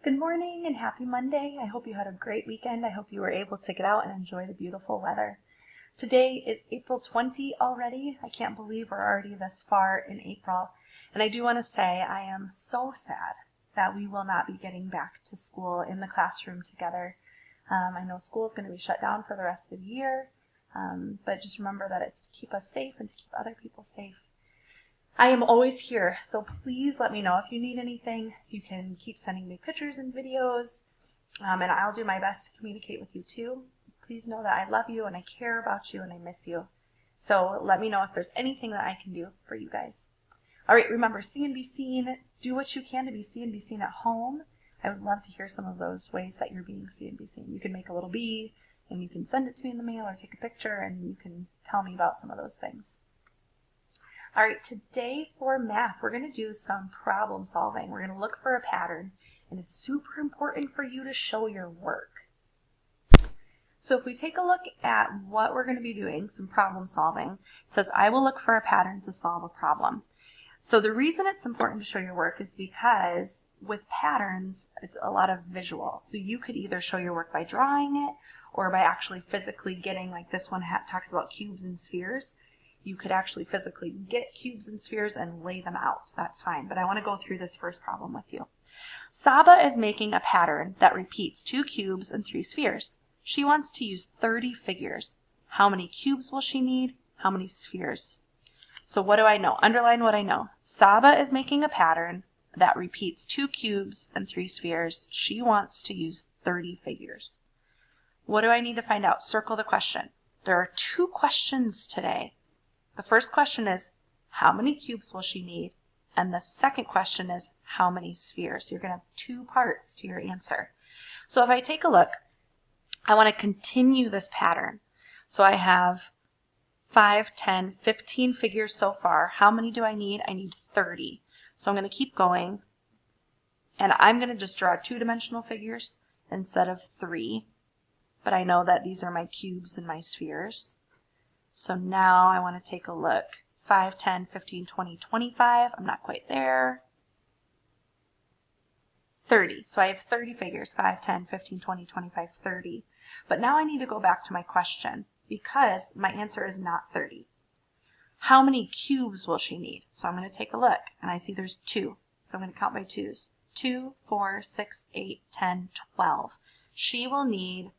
Good morning and happy Monday. I hope you had a great weekend. I hope you were able to get out and enjoy the beautiful weather. Today is April 20 already. I can't believe we're already this far in April. And I do want to say I am so sad that we will not be getting back to school in the classroom together. I know school is going to be shut down for the rest of the year, but just remember that it's to keep us safe and to keep other people safe. I am always here, so please let me know if you need anything. You can keep sending me pictures and videos, and I'll do my best to communicate with you too. Please know that I love you and I care about you and I miss you. So let me know if there's anything that I can do for you guys. All right, remember, see and be seen. Do what you can to be seen and be seen at home. I would love to hear some of those ways that you're being seen and be seen. You can make a little bee and you can send it to me in the mail or take a picture and you can tell me about some of those things. All right, today for math, we're going to do some problem solving. We're going to look for a pattern, and it's super important for you to show your work. So if we take a look at what we're going to be doing, some problem solving, it says, I will look for a pattern to solve a problem. So the reason it's important to show your work is because with patterns, it's a lot of visual. So you could either show your work by drawing it or by actually physically getting, like this one talks about cubes and spheres. You could actually physically get cubes and spheres and lay them out. That's fine, but I want to go through this first problem with you. Saba is making a pattern that repeats 2 cubes and 3 spheres. She wants to use 30 figures. How many cubes will she need? How many spheres? So what do I know? Underline what I know. Saba is making a pattern that repeats 2 cubes and 3 spheres. She wants to use 30 figures. What do I need to find out? Circle the question. There are 2 questions today. The first question is, how many cubes will she need? And the second question is, how many spheres? You're going to have 2 parts to your answer. So if I take a look, I want to continue this pattern. So I have 5, 10, 15 figures so far. How many do I need? I need 30. So I'm going to keep going. And I'm going to just draw 2-dimensional figures instead of 3. But I know that these are my cubes and my spheres. So now I want to take a look. 5, 10, 15, 20, 25. I'm not quite there. 30. So I have 30 figures. 5, 10, 15, 20, 25, 30. But now I need to go back to my question because my answer is not 30. How many cubes will she need? So I'm going to take a look and I see there's 2. So I'm going to count by 2s. 2, 4, 6, 8, 10, 12. She will need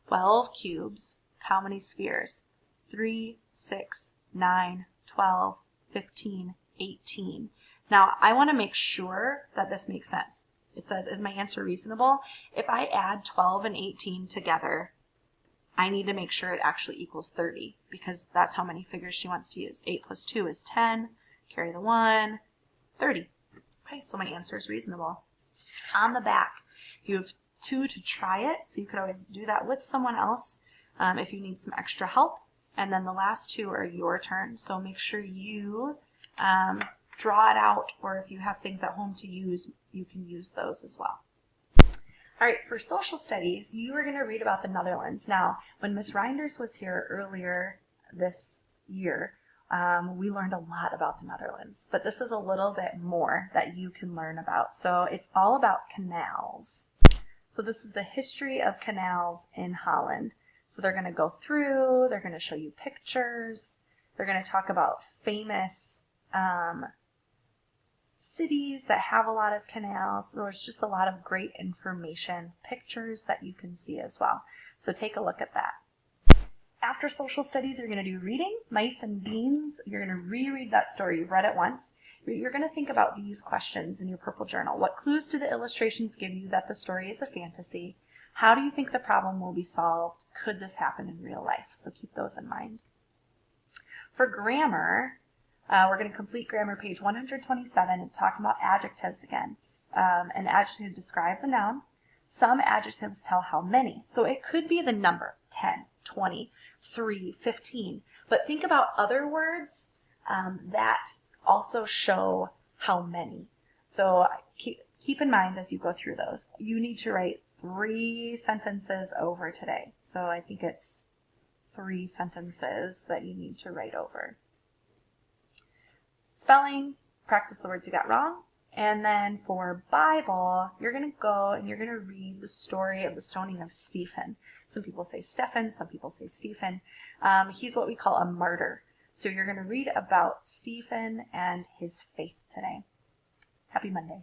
12 cubes. How many spheres? 3, 6, 9, 12, 15, 18. Now, I want to make sure that this makes sense. It says, is my answer reasonable? If I add 12 and 18 together, I need to make sure it actually equals 30 because that's how many figures she wants to use. 8 plus 2 is 10. Carry the 1. 30. Okay, so my answer is reasonable. On the back, you have 2 to try it, so you could always do that with someone else if you need some extra help. And then the last 2 are your turn, so make sure you draw it out, or if you have things at home to use, you can use those as well. All right, for social studies, you are going to read about the Netherlands. Now, when Ms. Reinders was here earlier this year, we learned a lot about the Netherlands, but this is a little bit more that you can learn about. So it's all about canals. So this is the history of canals in Holland. So they're going to go through, they're going to show you pictures, they're going to talk about famous cities that have a lot of canals. So it's just a lot of great information, pictures that you can see as well. So take a look at that. After social studies, you're going to do reading, Mice and Beans. You're going to reread that story. You've read it once. You're going to think about these questions in your purple journal. What clues do the illustrations give you that the story is a fantasy? How do you think the problem will be solved? Could this happen in real life? So keep those in mind. For grammar, we're going to complete grammar page 127 and talking about adjectives again. An adjective describes a noun. Some adjectives tell how many. So it could be the number 10, 20, 3, 15. But think about other words that also show how many. So keep in mind as you go through those, you need to write 3 sentences over today. So I think it's 3 sentences that you need to write over. Spelling, practice the words you got wrong, And then for Bible, you're going to go and you're going to read the story of the stoning of Stephen. Some people say Stephen, some people say Stephen. He's what we call a martyr. So you're going to read about Stephen and his faith today. Happy Monday.